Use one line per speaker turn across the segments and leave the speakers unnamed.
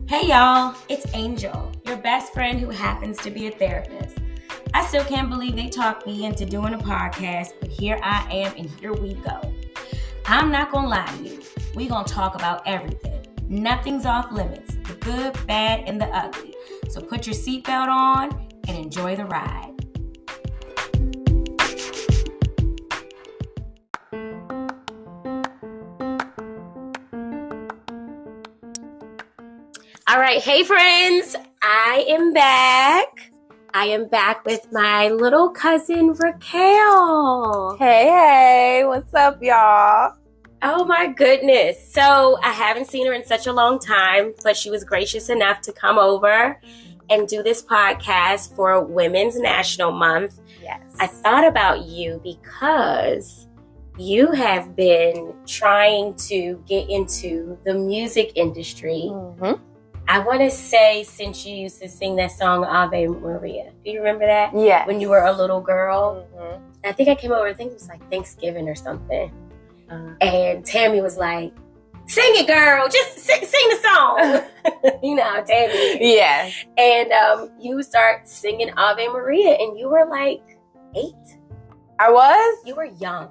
Hey y'all, it's Angel, your best friend who happens to be a therapist. I still can't believe they talked me into doing a podcast, but here I am and here we go. I'm not gonna lie to you, we gonna talk about everything. Nothing's off limits, the good, bad, and the ugly. So put your seatbelt on and enjoy the ride. All right, hey friends, I am back with my little cousin Raquel.
Hey, what's up, y'all?
Oh my goodness. So I haven't seen her in such a long time, but she was gracious enough to come over and do this podcast for Women's National Month.
Yes.
I thought about you because you have been trying to get into the music industry.
Mm-hmm.
I want to say since you used to sing that song Ave Maria. Do you remember that?
Yeah.
When you were a little girl.
Mm-hmm.
I think I came over, I think it was like Thanksgiving or something. And Tammy was like, sing it, girl. Just sing the song. You know how Tammy is.
Yeah.
And you start singing Ave Maria and you were like 8.
I was?
You were young.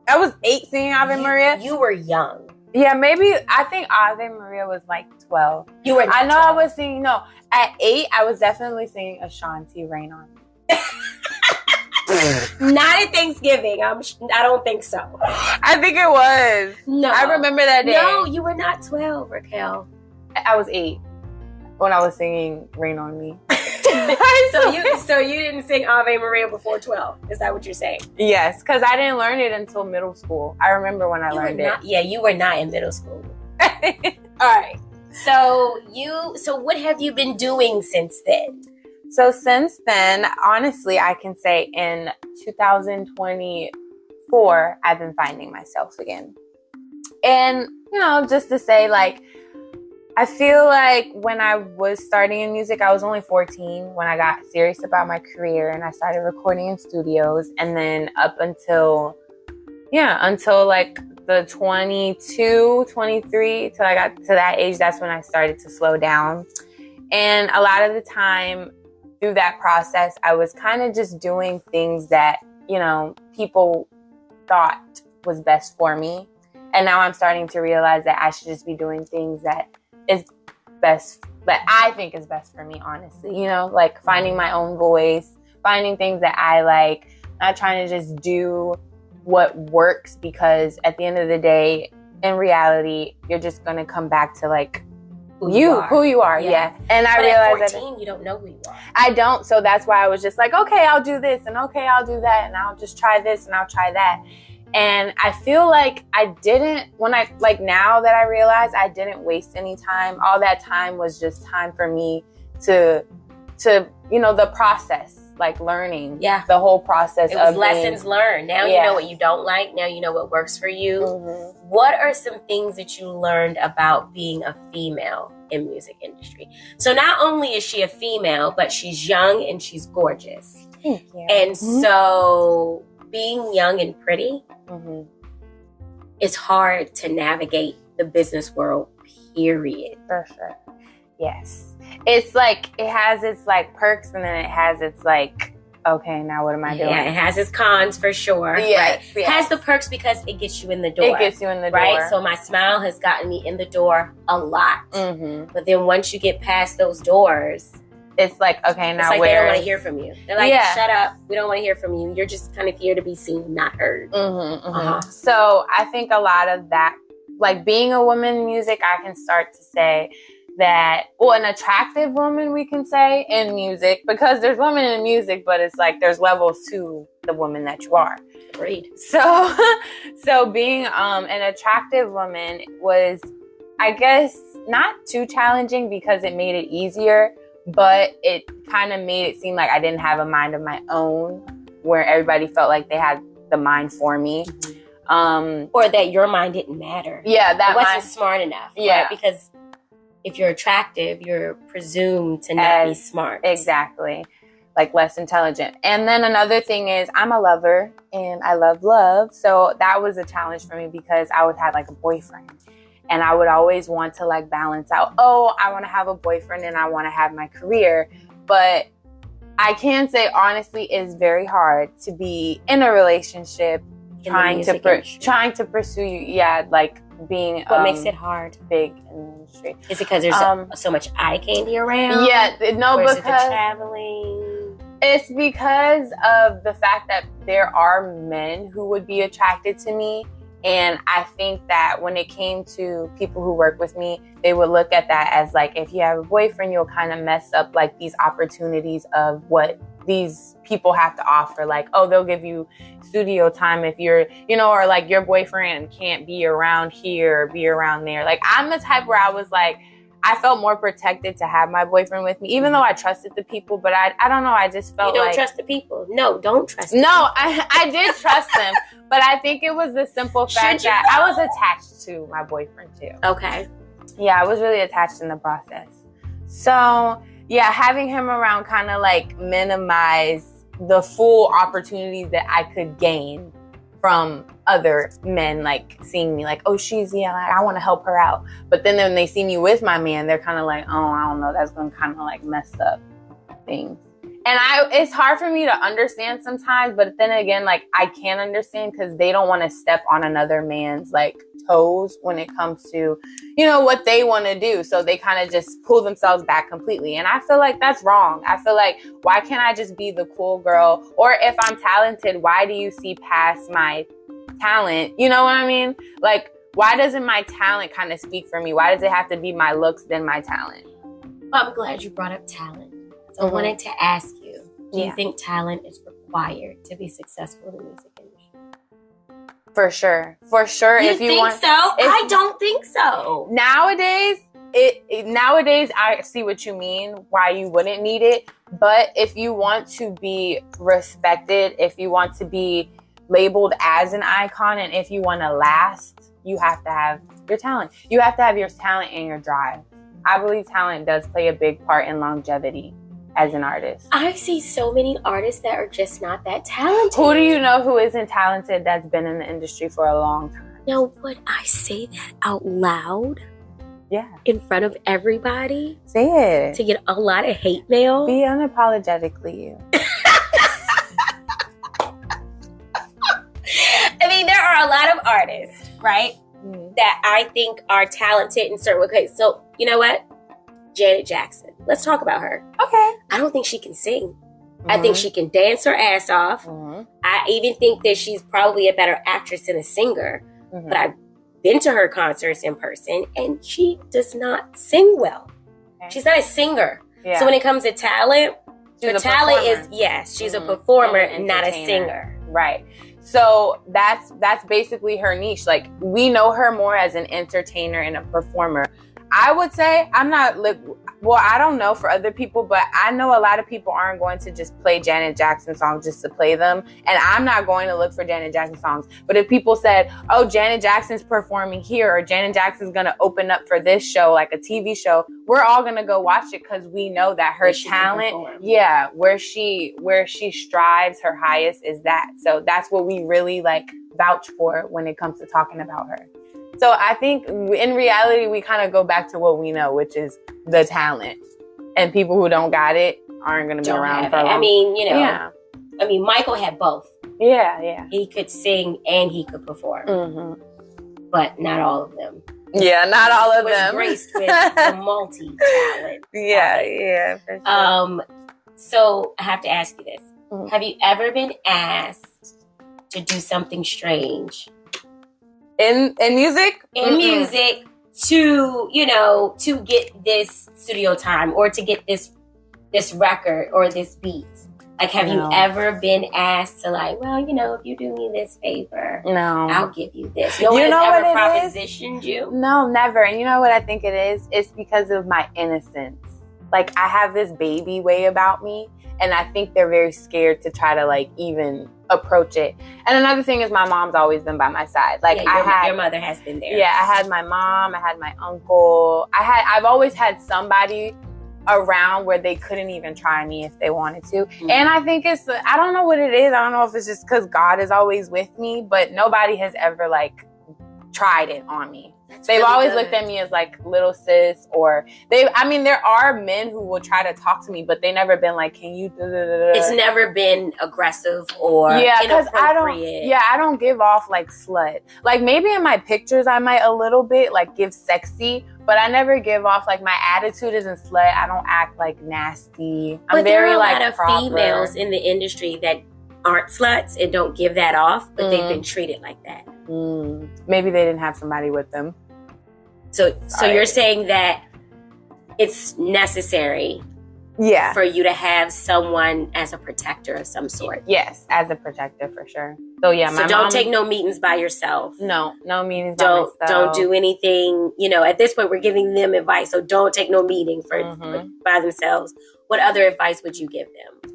I was 8 singing Ave Maria?
You were young.
Yeah, maybe, I think Ave Maria was like 12.
You were
I know
12.
I was singing, no. At 8, I was definitely singing Ashanti, Rain on Me.
Not at Thanksgiving. I don't think so.
I think it was.
No.
I remember that day.
No, you were not 12, Raquel.
I was 8 when I was singing Rain on Me.
So you didn't sing Ave Maria before 12. Is that what you're saying?
Yes, because I didn't learn it until middle school. I remember when I learned it.
Yeah, you were not in middle school. All right. So what have you been doing since then?
So since then, honestly, I can say in 2024, I've been finding myself again. And, just to say, like, I feel like when I was starting in music, I was only 14 when I got serious about my career and I started recording in studios. And then up until like the 22, 23, till I got to that age, that's when I started to slow down. And a lot of the time through that process, I was kind of just doing things that, people thought was best for me. And now I'm starting to realize that I should just be doing things that is best, that I think is best for me, honestly. Like finding my own voice, finding things that I like, not trying to just do what works, because at the end of the day, in reality, you're just going to come back to like who you are. Yeah. And I realized
at 14, you don't know who you are.
I don't. So that's why I was just like, okay, I'll do this, and okay, I'll do that, and I'll just try this and I'll try that. And I feel like now that I realize I didn't waste any time. All that time was just time for me to the process, like learning.
Yeah.
The whole process.
It was lessons learned. Now you know what you don't like. Now you know what works for you.
Mm-hmm.
What are some things that you learned about being a female in music industry? So not only is she a female, but she's young and she's gorgeous.
Thank you.
And so being young and pretty, it's hard to navigate the business world, period.
For sure. Yes. It's like, it has its like perks, and then it has its like, okay, now what am I doing?
Yeah, it has its cons for sure.
Yes,
right?
yes.
It has the perks because it gets you in the door.
It gets you in the door.
Right? So my smile has gotten me in the door a lot.
Mm-hmm.
But then once you get past those doors,
it's like, okay, now
they don't want to hear from you. They're like, shut up. We don't want to hear from you. You're just kind of here to be seen, not heard.
Mm-hmm, mm-hmm. So I think a lot of that, like being a woman in music, I can start to say that, an attractive woman, we can say, in music, because there's women in music, but it's like there's levels to the woman that you are.
Agreed.
So being an attractive woman was, I guess, not too challenging because it made it easier, but it kind of made it seem like I didn't have a mind of my own, where everybody felt like they had the mind for me.
Or that your mind didn't matter.
Yeah, that
it wasn't smart enough.
Yeah.
Right? Because if you're attractive, you're presumed to not be smart.
Exactly. Like less intelligent. And then another thing is I'm a lover and I love love. So that was a challenge for me because I would have like a boyfriend. And I would always want to like balance out, oh, I want to have a boyfriend and I want to have my career. But I can say honestly, it's very hard to be in a relationship trying to pursue like being
what makes it hard
big in the industry.
Is it because there's so much eye candy around?
No,
or
because
is it the traveling?
It's because of the fact that there are men who would be attracted to me. And I think that when it came to people who work with me, they would look at that as like, if you have a boyfriend, you'll kind of mess up like these opportunities of what these people have to offer. Like, oh, they'll give you studio time if you're, or like your boyfriend can't be around here or be around there. Like, I'm the type where I was like, I felt more protected to have my boyfriend with me, even though I trusted the people. But I don't know. I just felt
you don't trust the people. No, don't trust them.
No, I did trust them. But I think it was the simple fact that I was attached to my boyfriend too.
Okay.
Yeah, I was really attached in the process. So yeah, having him around kind of like minimize the full opportunities that I could gain from other men, like seeing me like, oh, she's I want to help her out. But then when they see me with my man, they're kind of like, oh, I don't know, that's going to kind of like mess up things. And it's hard for me to understand sometimes, but then again, like I can understand because they don't want to step on another man's like toes when it comes to, what they want to do. So they kind of just pull themselves back completely. And I feel like that's wrong. I feel like, why can't I just be the cool girl? Or if I'm talented, why do you see past my talent? You know what I mean? Like, why doesn't my talent kind of speak for me? Why does it have to be my looks than my talent?
I'm glad you brought up talent. So I wanted to ask you, do you think talent is required to be successful in the music industry?
For sure.
You think so? I don't think so.
Nowadays, I see what you mean, why you wouldn't need it. But if you want to be respected, if you want to be labeled as an icon, and if you want to last, you have to have your talent. You have to have your talent and your drive. I believe talent does play a big part in longevity as an artist.
I see so many artists that are just not that talented.
Who do you know who isn't talented that's been in the industry for a long time?
Now, would I say that out loud?
Yeah.
In front of everybody?
Say it.
To get a lot of hate mail?
Be unapologetically you.
I mean, there are a lot of artists, right? That I think are talented in certain ways. So, you know what? Janet Jackson. Let's talk about her.
Okay.
I don't think she can sing. I think she can dance her ass off. I even think that she's probably a better actress than a singer. But I've been to her concerts in person, and she does not sing well. Okay. She's not a singer. Yeah. So when it comes to talent, her talent is, she's a performer, not a singer.
Right. So that's basically her niche. Like, we know her more as an entertainer and a performer. I would say I don't know for other people, but I know a lot of people aren't going to just play Janet Jackson songs just to play them. And I'm not going to look for Janet Jackson songs. But if people said, oh, Janet Jackson's performing here, or Janet Jackson's going to open up for this show, like a TV show, we're all going to go watch it because we know that her talent, where she strives her highest is that. So that's what we really like vouch for when it comes to talking about her. So I think in reality, we kind of go back to what we know, which is the talent. And people who don't got it aren't going to be around for long.
I mean, Michael had both.
Yeah.
He could sing and he could perform. But not all of them.
Yeah, not all of them.
Graced with the multi-talent.
Yeah, for sure.
So I have to ask you this. Have you ever been asked to do something strange?
In music?
In music to get this studio time or to get this record or this beat. Like, have you ever been asked to like, well, if you do me this favor, I'll give you this. No one has ever propositioned you?
No, never. And you know what I think it is? It's because of my innocence. Like, I have this baby way about me, and I think they're very scared to try to like even approach it. And another thing is, my mom's always been by my side. Like,
your mother has been there.
Yeah, I had my mom, I had my uncle. I've always had somebody around where they couldn't even try me if they wanted to. And I think I don't know what it is. I don't know if it's just because God is always with me, but nobody has ever like tried it on me.
That's
They've
really
always
good.
looked at me as like little sis, or there are men who will try to talk to me, but they never been like, can you
It's never been aggressive or
because
inappropriate.
I don't give off like slut. Like maybe in my pictures I might a little bit like give sexy, but I never give off like my attitude isn't slut. I don't act like nasty.
But
I'm
there
very
are a
like
lot of
proper.
females in the industry that aren't sluts and don't give that off, but they've
Mm.
been treated like that.
Maybe they didn't have somebody with them.
So
Right.
you're saying that it's necessary
Yeah.
for you to have someone as a protector of some sort.
Yes, as a protector for sure. So yeah, my
So don't
mom,
take no meetings by yourself.
no meetings by
Don't
myself.
do anything. At this point, we're giving them advice. So don't take no meeting by themselves. What other advice would you give them?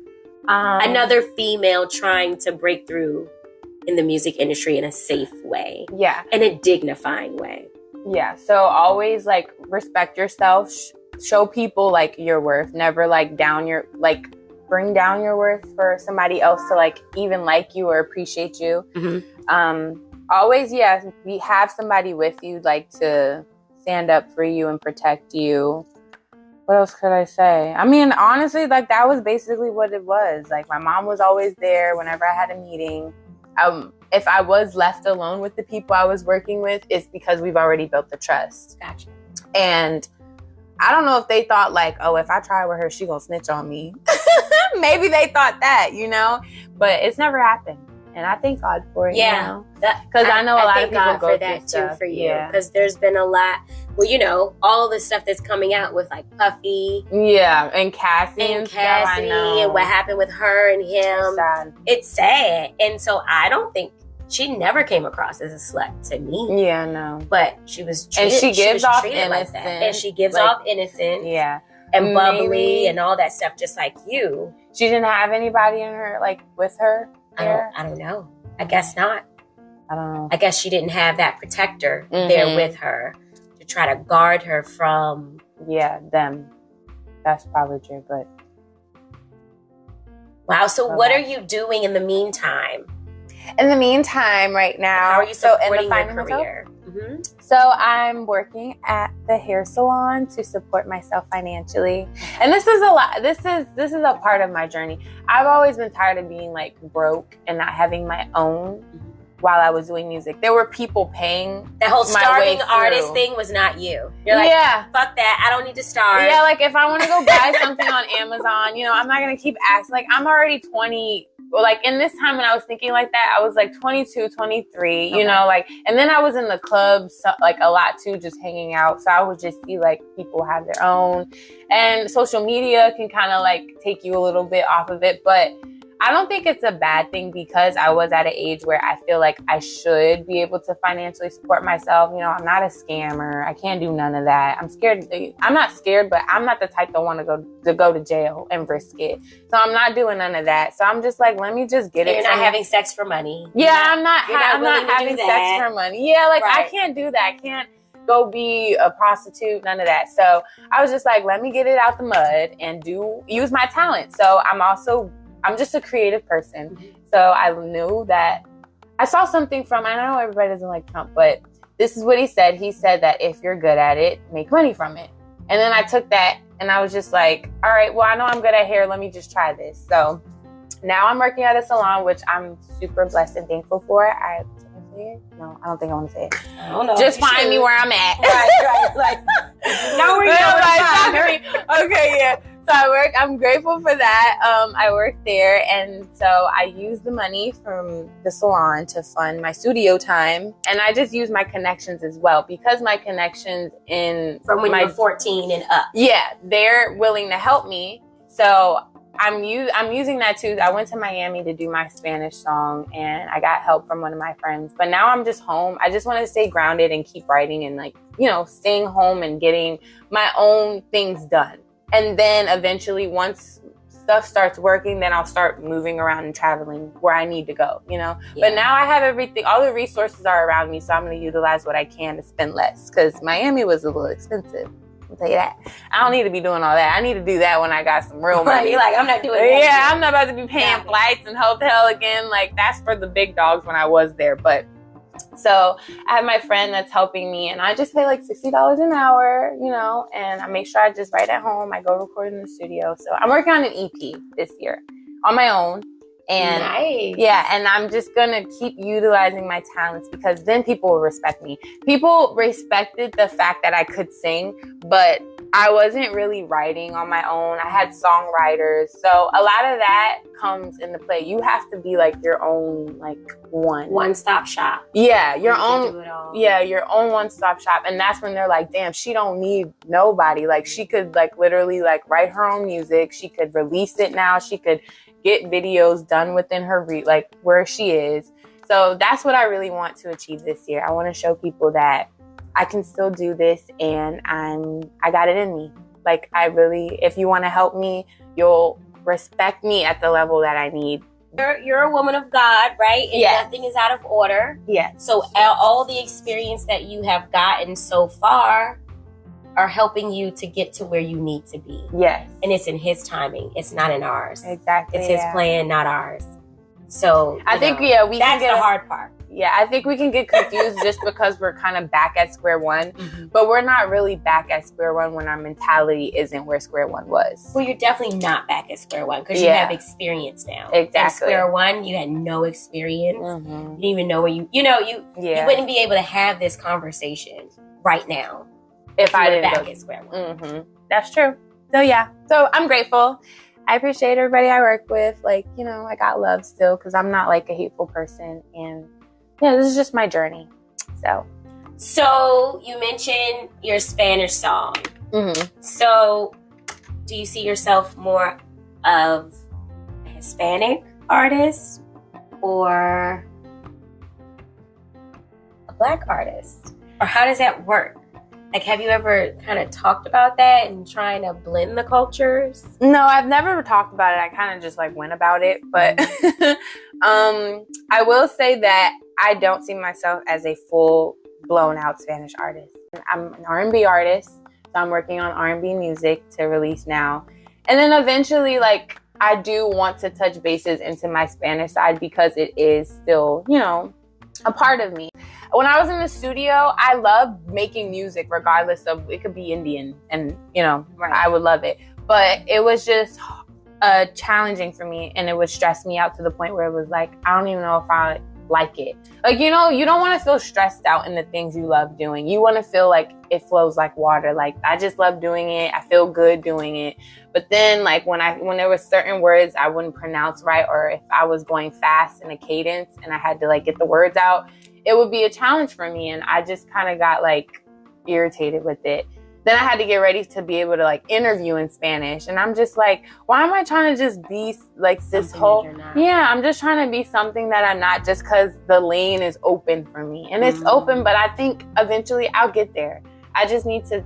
Another female trying to break through in the music industry in a safe way,
Yeah.
in a dignifying way.
Yeah. So always like respect yourself. Show people like your worth. Never like bring down your worth for somebody else to like even like you or appreciate you. Always, we have somebody with you like to stand up for you and protect you. What else could I say? I mean, honestly, like that was basically what it was. Like my mom was always there whenever I had a meeting. If I was left alone with the people I was working with, it's because we've already built the trust.
Gotcha.
And I don't know if they thought like, oh, if I try with her, she gonna snitch on me. Maybe they thought that, but it's never happened. And I thank God for it.
Yeah.
Because I know a lot of
thank
people
God
go
for
through
that
stuff.
too for you.
Yeah.
Because there's been a lot, all the stuff that's coming out with like Puffy
Yeah, and Cassie
and
stuff, I
Cassidy
know.
and what happened with her and him.
Sad.
It's sad. And so I don't think she never came across as a slut to me.
Yeah, no.
But she was
And
treated,
she gives
was
off
treated like that.
innocent,
And she gives
like-
off innocence
Yeah.
and bubbly
Maybe-
and all that stuff, just like you.
She didn't have anybody in her, like, with her there?
I don't know. I guess not.
I don't know.
I guess she didn't have that protector
Mhm.
there with her to try to guard her from.
Yeah, them. That's probably true, but...
Wow. So
Okay.
what are you doing in the meantime?
In the meantime, right now...
How are you
so in
supporting
the
your
finding myself-
career? Mhm.
So I'm working at the hair salon to support myself financially. And this is a lot. This is a part of my journey. I've always been tired of being like broke and not having my own while I was doing music. There were people paying
That whole
my
starving
way
artist
through.
thing was not you. You're like,
yeah.
fuck that. I don't need to starve.
Yeah, like if I want to go buy something on Amazon, I'm not going to keep asking. Like I'm already 20. Like in this time when I was thinking like that, I was like 22, 23,
Okay.
and then I was in the clubs like a lot too, just hanging out. So I would just see like people have their own, and social media can kind of like take you a little bit off of it. But I don't think it's a bad thing because I was at an age where I feel like I should be able to financially support myself. I'm not a scammer. I can't do none of that. I'm scared. I'm not scared, but I'm not the type that want to go to jail and risk it. So I'm not doing none of that. So I'm just like, let me just get it.
You're not having sex for money.
Yeah, I'm not
willing to do
having
that.
sex for money. Yeah, like I
Right.
can't do that. I can't go be a prostitute, none of that. So I was just like, let me get it out the mud and use my talent. So I'm just a creative person.
Mm-hmm.
So I knew that I saw something I know everybody doesn't like Trump, but this is what he said. He said that if you're good at it, make money from it. And then I took that and I was just like, all right, well, I know I'm good at hair. Let me just try this. So now I'm working at a salon, which I'm super blessed and thankful for. No, I don't think I want to say it.
I don't know.
Just
You
find me
should.
where I'm at.
Right. Like, know where you are.
Okay, yeah. So I'm grateful for that. I work there, and so I use the money from the salon to fund my studio time, and I just use my connections as well because my connections
From when you were 14 and up.
yeah, they're willing to help me. So I'm using that too. I went to Miami to do my Spanish song, and I got help from one of my friends. But now I'm just home. I just want to stay grounded and keep writing and staying home and getting my own things done. And then eventually, once stuff starts working, then I'll start moving around and traveling where I need to go,
Yeah.
But now I have everything. All the resources are around me, so I'm going to utilize what I can to spend less. Because Miami was a little expensive. I'll tell you that. I don't need to be doing all that. I need to do that when I got some real money.
You're like, I'm not doing that.
Yeah, I'm not about to be paying
Yeah.
flights and hotel again. Like, that's for the big dogs when I was there. But So I have my friend that's helping me, and I just pay like $60 an hour, you know, and I make sure I just write at home. I go record in the studio. So I'm working on an EP this year on my own. And
nice.
Yeah, and I'm just gonna keep utilizing my talents because then people will respect me. People respected the fact that I could sing, but I wasn't really writing on my own. I had songwriters. So a lot of that comes into play. You have to be like your own, like
one-stop shop.
Yeah, your
You
own.
can do it all.
Yeah, your own one-stop shop. And that's when they're like, damn, she don't need nobody. Like she could like literally like write her own music. She could release it now. She could get videos done within her like where she is. So that's what I really want to achieve this year. I want to show people that I can still do this, and I got it in me. Like I really, if you want to help me, you'll respect me at the level that I need.
You're a woman of God, right? And
Yes.
nothing is out of order.
Yes.
So all the experience that you have gotten so far are helping you to get to where you need to be.
Yes.
And it's in his timing. It's not in ours.
Exactly.
It's his plan, not ours. So
I think we
that's
can get
the hard part.
Yeah, I think we can get confused just because we're kind of back at square one, but we're not really back at square one when our mentality isn't where square one was.
Well, you're definitely not back at square one because you
Yeah.
have experience now.
Exactly.
At square one, you had no experience. You didn't even know where you wouldn't be able to have this conversation right now
if I
you were
didn't
back
go.
at square one.
That's true. So yeah, so I'm grateful. I appreciate everybody I work with. Like, you know, I got love still because I'm not like a hateful person, and yeah, this is just my journey.
So you mentioned your Spanish song. So do you see yourself more of a Hispanic artist or a Black artist? Or how does that work? Like, have you ever kind of talked about that and trying to blend the cultures?
No, I've never talked about it. I kind of just like went about it, but I will say that I don't see myself as a full blown out Spanish artist. I'm an R&B artist, so I'm working on R&B music to release now. And then eventually, like, I do want to touch bases into my Spanish side because it is still, you know, a part of me. When I was in the studio, I loved making music regardless of, it could be Indian and, you know, I would love it. But it was just challenging for me, and it would stress me out to the point where it was like, I don't even know if I like it. Like, you know, you don't want to feel stressed out in the things you love doing. You want to feel like it flows like water. Like, I just love doing it. I feel good doing it. But then, like, when there were certain words I wouldn't pronounce right, or if I was going fast in a cadence and I had to like get the words out, it would be a challenge for me. And I just kind of got like irritated with it. Then I had to get ready to be able to like interview in Spanish. And I'm just like, why am I trying to just be like this whole, I'm just trying to be something that I'm not, just because the lane is open for me. And it's open, but I think eventually I'll get there. I just need to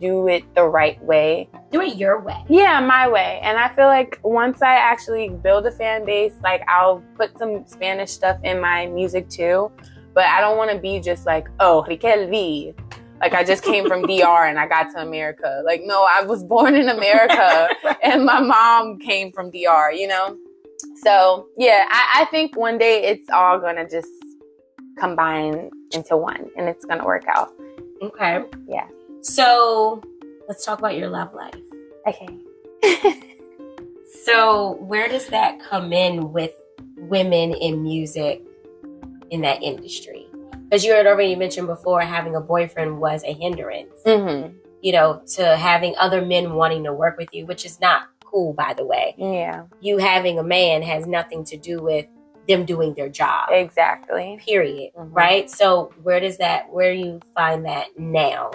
do it the right way.
Do it your way.
Yeah, my way. And I feel like once I actually build a fan base, like I'll put some Spanish stuff in my music too. But I don't want to be just like, oh, Raquel V. Like, I just came from DR and I got to America. Like, no, I was born in America and my mom came from DR, you know? So, yeah, I think one day it's all going to just combine into one and it's going to work out.
Okay.
Yeah.
So, let's talk about your love life.
Okay.
So, where does that come in with women in music in that industry? Because you had already mentioned before, having a boyfriend was a hindrance, you know, to having other men wanting to work with you, which is not cool, by the way.
Yeah.
You having a man has nothing to do with them doing their job.
Exactly.
Period. Right? So where do you find that now?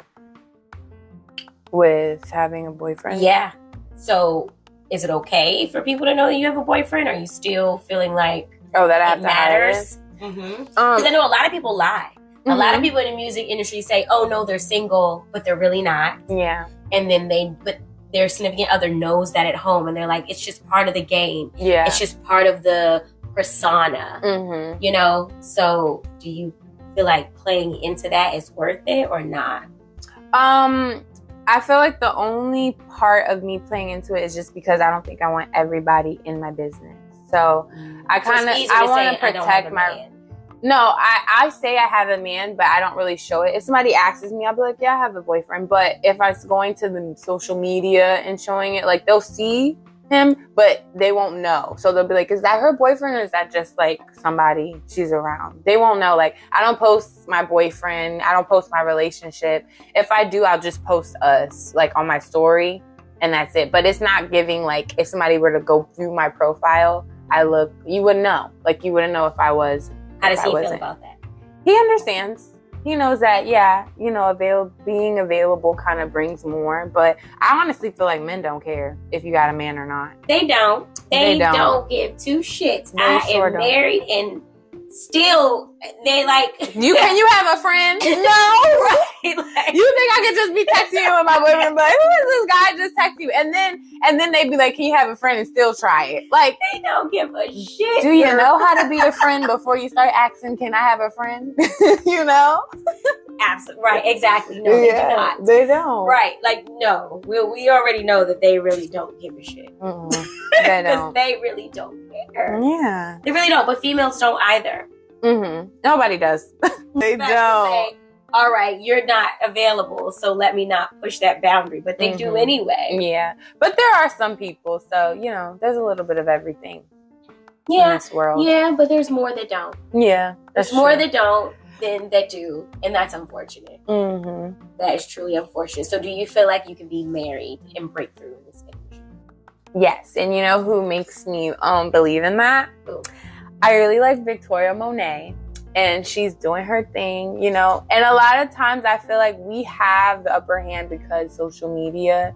With having a boyfriend?
Yeah. So is it okay for people to know that you have a boyfriend? Are you still feeling like
that I have
it
to hide
matters? Because I know a lot of people lie. A lot of people in the music industry say, oh no, they're single, but they're really not.
Yeah.
And then but their significant other knows that at home and they're like, it's just part of the game.
Yeah.
It's just part of the persona, you know? So do you feel like playing into that is worth it or not?
I feel like the only part of me playing into it is just because I don't think I want everybody in my business. So I want to protect No, I say I have a man, but I don't really show it. If somebody asks me, I'll be like, yeah, I have a boyfriend. But if I was going to the social media and showing it, like, they'll see him, but they won't know. So they'll be like, is that her boyfriend, or is that just like somebody she's around? They won't know. Like, I don't post my boyfriend. I don't post my relationship. If I do, I'll just post us, like, on my story, and that's it. But it's not giving, like, if somebody were to go through my profile, you wouldn't know. Like, you wouldn't know if I was.
How does he feel about that?
He understands. He knows that, yeah, you know, being available kind of brings more. But I honestly feel like men don't care if you got a man or not.
They don't. They don't give two shits. I am married and still they like.
Can you have a friend? No.
Right. Like,
you think I could just be texting you with my boyfriend? But who is this guy just text you? And then they'd be like, can you have a friend and still try it? Like,
they don't give a shit.
Do you know how to be a friend before you start asking, can I have a friend? You know?
Absolutely. Right. Exactly. No, they do not.
They don't.
Right. Like, no. We already know that they really don't give a shit.
They don't.
They really don't care.
Yeah.
They really don't. But females don't either.
Nobody does. They don't.
Say, all right, you're not available, so let me not push that boundary. But they do anyway.
Yeah. But there are some people, so, you know, there's a little bit of everything in this world.
Yeah, but there's more that don't.
Yeah.
There's more that don't than that do. And that's unfortunate. That is truly unfortunate. So do you feel like you can be married and break through in this industry?
Yes. And you know who makes me believe in that?
Ooh.
I really like Victoria Monet. And she's doing her thing, you know. And a lot of times I feel like we have the upper hand because social media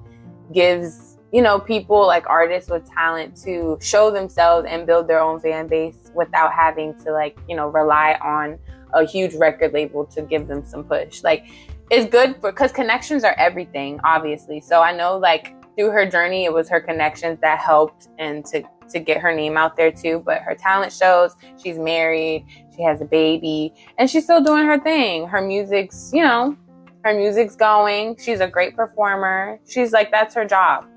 gives, you know, people like artists with talent to show themselves and build their own fan base without having to, like, you know, rely on a huge record label to give them some push. Like, it's good because connections are everything, obviously. So I know, like, through her journey, it was her connections that helped and to get her name out there too. But her talent shows, she's married, she has a baby, and she's still doing her thing. Her music's, you know, going. She's a great performer. She's like, that's her job.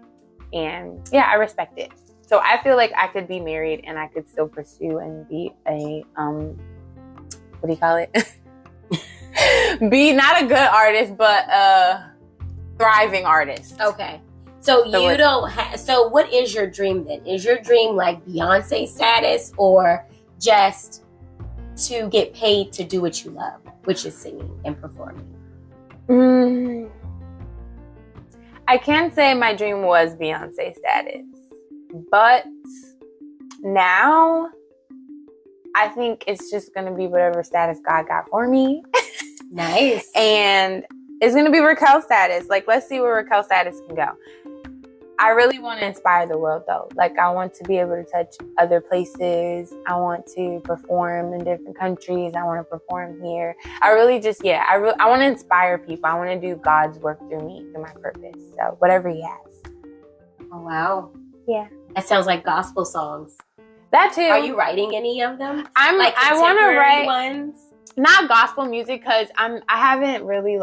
And yeah, I respect it. So I feel like I could be married and I could still pursue and be a, what do you call it? Be not a good artist, but a thriving artist.
Okay. So you don't have, so what is your dream then? Is your dream like Beyonce status or just to get paid to do what you love, which is singing and performing?
I can say my dream was Beyonce status, but now I think it's just going to be whatever status God got for me.
Nice.
And it's going to be Raquel status. Like, let's see where Raquel status can go. I really want to inspire the world, though. Like, I want to be able to touch other places. I want to perform in different countries. I want to perform here. I really just, I want to inspire people. I want to do God's work through me, through my purpose. So, whatever he has.
Oh, wow.
Yeah.
That sounds like gospel songs.
That too.
Are you writing any of them?
I want to write
ones.
Not gospel music because I haven't really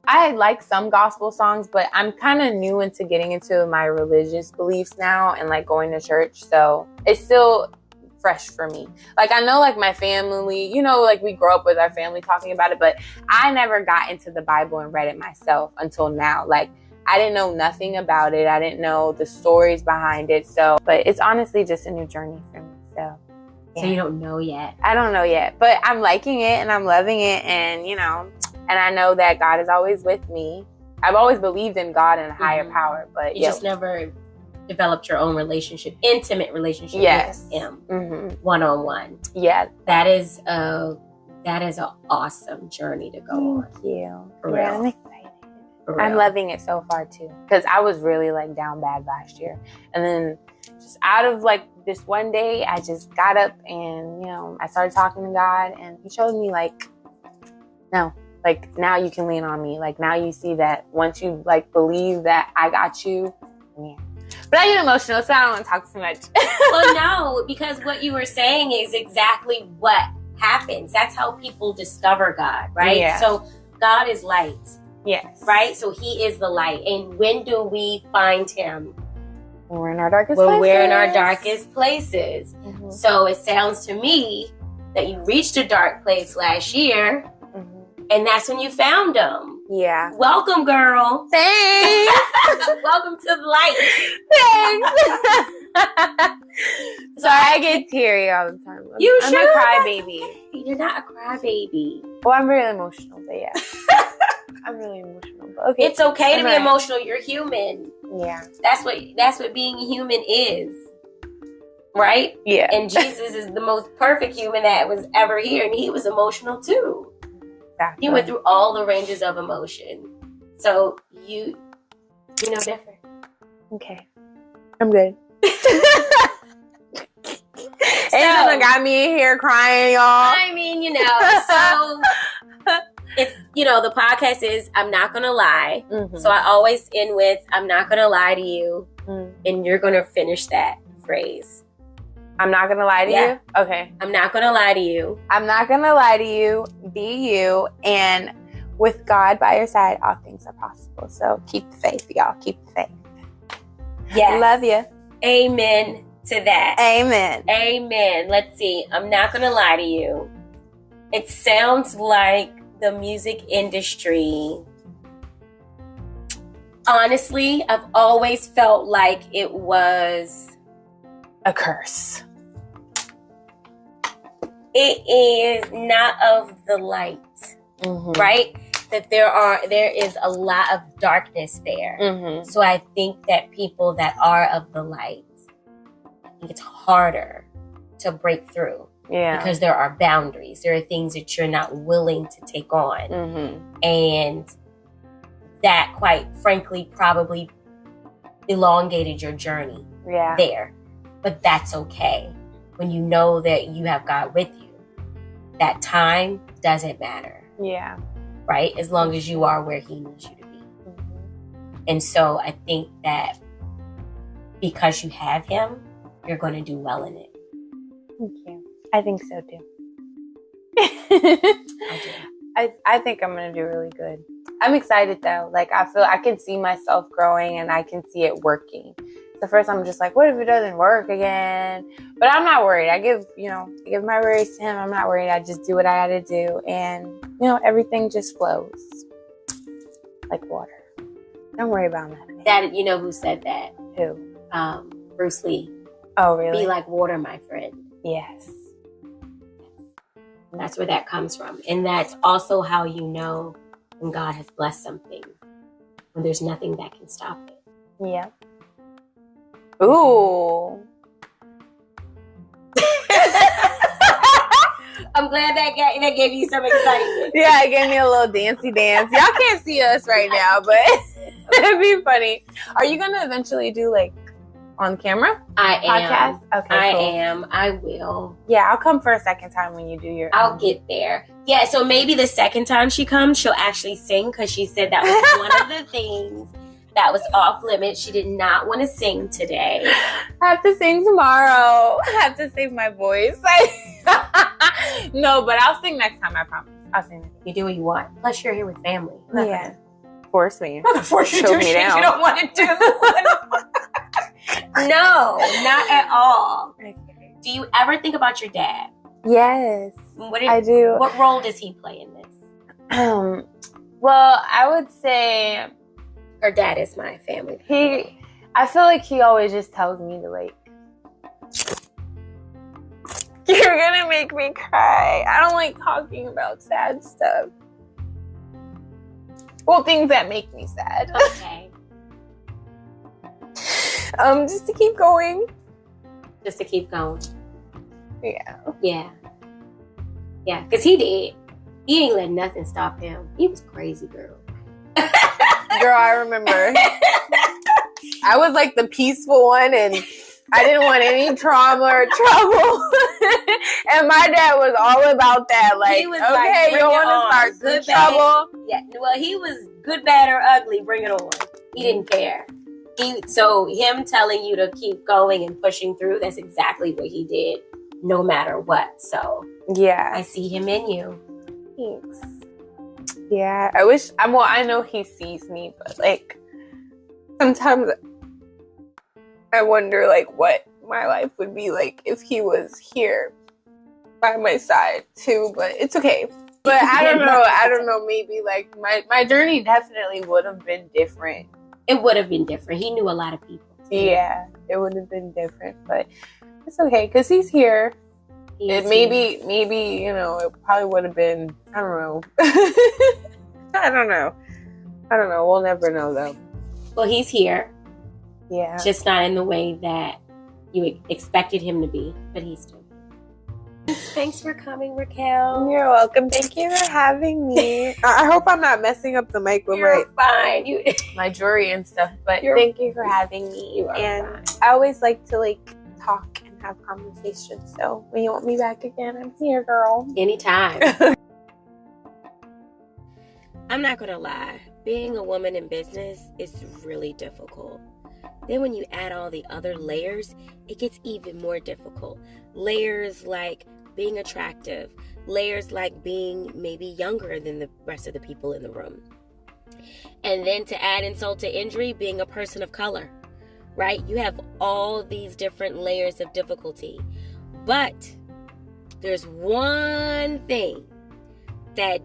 I like some gospel songs, but I'm kind of new into getting into my religious beliefs now and like going to church. So it's still fresh for me. Like, I know like my family, you know, like we grow up with our family talking about it, but I never got into the Bible and read it myself until now. Like, I didn't know nothing about it. I didn't know the stories behind it. So, but it's honestly just a new journey for me. So,
yeah. So you don't know yet?
I don't know yet, but I'm liking it and I'm loving it. And, you know, and I know that God is always with me. I've always believed in God and a higher power, but
you just never developed your own relationship, intimate relationship with him, one-on-one.
Yeah.
That is an awesome journey to go on.
Thank you.
For real.
I'm excited. I'm loving it so far too, because I was really like down bad last year, and then just out of like this one day, I just got up and, you know, I started talking to God, and he showed me like, no, like now you can lean on me. Like now you see that once you like believe that I got you. Yeah. But I get emotional, so I don't want to talk too much.
Well, no, because what you were saying is exactly what happens. That's how people discover God, right?
Yeah.
So God is light.
Yes.
Right? So he is the light. And when do we find him?
When we're in our darkest places.
When we're in our darkest places. So it sounds to me that you reached a dark place last year,
Mm-hmm.
and that's when you found him.
Yeah.
Welcome, girl.
Thanks.
Welcome to the light.
Thanks. So I get teary all the time. I'm a crybaby.
You're not a crybaby.
Well, I'm really emotional, but yeah. I'm really emotional. But okay.
It's okay to be
right.
emotional. You're human.
Yeah.
That's what being human is. Right?
Yeah.
And Jesus is the most perfect human that was ever here, and he was emotional too.
Exactly.
He went through all the ranges of emotion. So you know different.
Okay. I'm good. Angela got me in here crying, y'all.
I mean, so it's, the podcast is I'm not going to lie.
Mm-hmm.
So I always end with I'm not going to lie to you.
Mm.
And you're going to finish that phrase.
I'm not going to lie to you? Okay.
I'm not going to lie to you.
I'm not going to lie to you. Be you. And with God by your side, all things are possible. So keep the faith, y'all. Keep the faith.
Yes.
Love you.
Amen to that.
Amen.
Amen. Let's see. I'm not going to lie to you. It sounds like the music industry. Honestly, I've always felt like it was
a curse.
It is not of the light, right? That there is a lot of darkness there.
Mm-hmm.
So I think that people that are of the light, I think it's harder to break through.
Yeah.
Because there are boundaries. There are things that you're not willing to take on.
Mm-hmm.
And that, quite frankly, probably elongated your journey there. But that's okay. When you know that you have God with you, that time doesn't matter.
Yeah.
Right? As long as you are where he needs you to be.
Mm-hmm.
And so I think that because you have him, you're going to do well in it.
Thank you. I think so too. I think I'm going to do really good. I'm excited though. Like I feel I can see myself growing and I can see it working. So first I'm just like, what if it doesn't work again? But I'm not worried. I give my worries to him. I'm not worried. I just do what I got to do. And, everything just flows like water. Don't worry about nothing.
That, who said that?
Who?
Bruce Lee.
Oh, really?
Be like water, my friend.
Yes.
That's where that comes from. And that's also how you know when God has blessed something, when there's nothing that can stop it.
Yeah. Ooh.
I'm glad that gave you some excitement.
Yeah, it gave me a little dancey dance. Y'all can't see us right now, but it'd be funny. Are you going to eventually do on camera?
I am.
Podcast? Okay, cool.
Am. I will.
Yeah, I'll come for a second time when you do your...
I'll get there. Yeah, so maybe the second time she comes, she'll actually sing because she said that was one of the things that was off limits. She did not want to sing today.
I have to sing tomorrow. I have to save my voice. No, but I'll sing next time, I promise. I'll sing next time.
You do what you want. Plus, you're here with family.
Yeah. Force me.
I'm not gonna force you to do shit
down.
you don't want to do. No, not at all.
Okay.
Do you ever think about your dad?
Yes, I do.
What role does he play in this?
Well, I would say
Her dad is my family.
I feel like he always just tells me to you're gonna make me cry. I don't like talking about sad stuff. Well, things that make me sad.
Okay.
Just to keep going.
Just to keep going.
Yeah.
Yeah. Yeah, because he did. He ain't let nothing stop him. He was crazy, girl.
Girl, I remember. I was the peaceful one and I didn't want any trauma or trouble. And my dad was all about that.
He was
okay, you want to start some trouble?
Yeah, well, he was good, bad, or ugly. Bring it on. He didn't care. So him telling you to keep going and pushing through, that's exactly what he did, no matter what. So
yeah,
I see him in you.
Thanks. Yeah, I know he sees me, but sometimes I wonder what my life would be like if he was here. by my side too, but it's okay. But I don't know, maybe like my journey definitely would have been different.
It would have been different. He knew a lot of people.
Yeah, it would have been different, but it's okay because he's here. Maybe, it probably would have been, I don't know. I don't know. We'll never know though.
Well, he's here.
Yeah.
Just not in the way that you expected him to be, but he's still. Thanks for coming, Raquel.
You're welcome. Thank you for having me. I hope I'm not messing up the mic with my jewelry and stuff, but thank you for having me. And fine. I always like to talk and have conversations. So when you want me back again, I'm here, girl.
Anytime. I'm not gonna lie. Being a woman in business is really difficult. Then when you add all the other layers, it gets even more difficult. Layers like being attractive, layers like being maybe younger than the rest of the people in the room. And then to add insult to injury, being a person of color, right? You have all these different layers of difficulty. But there's one thing that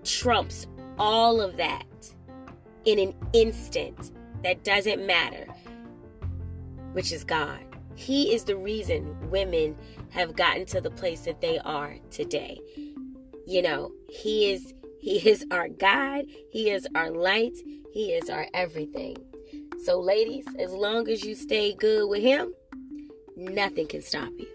trumps all of that in an instant that doesn't matter, which is God. He is the reason women have gotten to the place that they are today. He is our guide. He is our light. He is our everything. So ladies, as long as you stay good with him, nothing can stop you.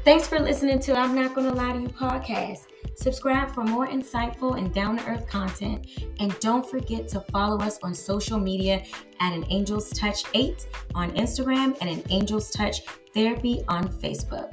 Thanks for listening to I'm Not Gonna Lie to You podcast. Subscribe for more insightful and down-to-earth content. And don't forget to follow us on social media at An Angel's Touch 8 on Instagram and An Angel's Touch Therapy on Facebook.